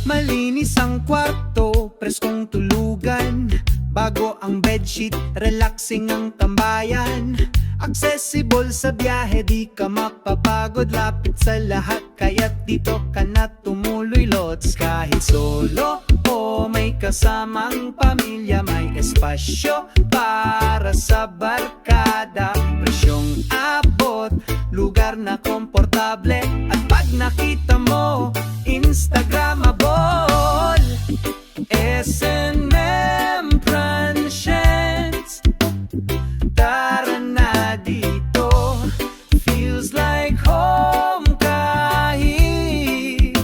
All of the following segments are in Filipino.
Malinis ang kwarto, preskong tulugan. Bago ang bedsheet, relaxing ang tambayan. Accessible sa biyahe, di ka mapapagod. Lapit sa lahat, kaya't dito ka na tumuloy lods. Kahit solo o may kasamang pamilya, may espasyo para sa barkada. Presyong abot, lugar na komportable. At pag nakita mo, Instagramable. S&M Transient, tara na dito. Feels like home kahit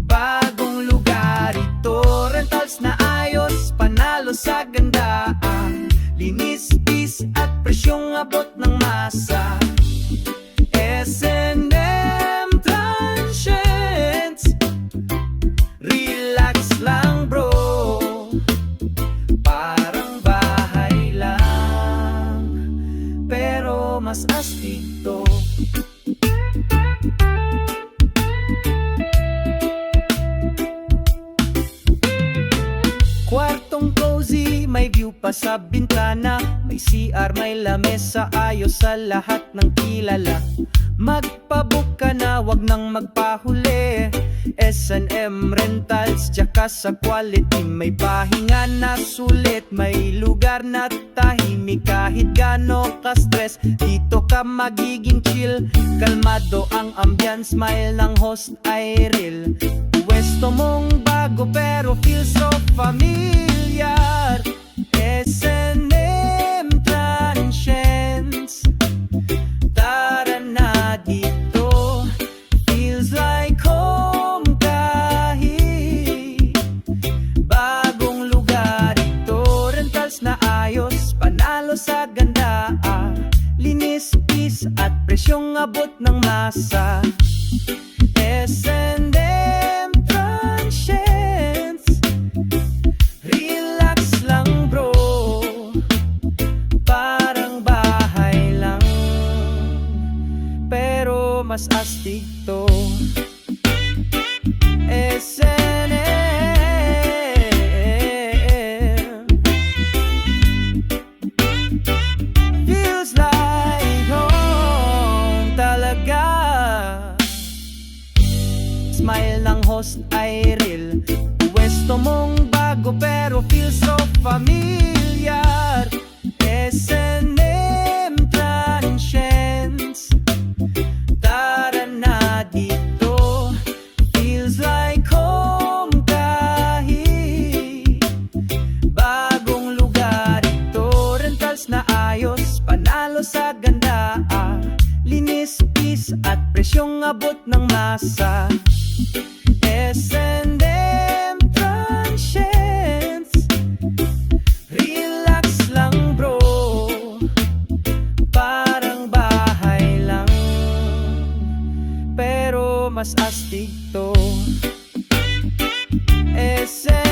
bagong lugar ito. Rentals na ayos, panalo sa gandaan. Linis, peace at presyong abot ng masa. S&M Transient, relax lang bro, parang bahay lang, pero mas astig to. Kwartong cozy, may view pa sa bintana. May CR, may lamesa, ayos sa lahat ng kilala. Magpabook ka na, wag nang magpahuli. S&M Rentals, tsaka sa quality. May pahinga na sulit, may lugar na tahimik. Kahit gano ka-stress, dito ka magiging chill. Kalmado ang ambience, smile ng host ay real. Pwesto mong bago pero feel so familiar. S&M Transients, tara na dito. Feels like home kahit bagong lugar ito. Rentals na ayos, panalo sa ganda. Linis, peace at presyong abot ng masa. S&M Transients, relax lang bro, parang bahay lang, pero mas astig to. S&M feels like home talaga. Smile ng host ay real. Pwesto mong bago pero feel so familiar. S&M Transients, tara na dito. Feels like home kahit bagong lugar ito. Rentals na ayos, panalo sa ganda. Linis, peace at presyong abot ng masa. S&M Transients, relax lang bro, parang bahay lang, pero mas astig to. S&M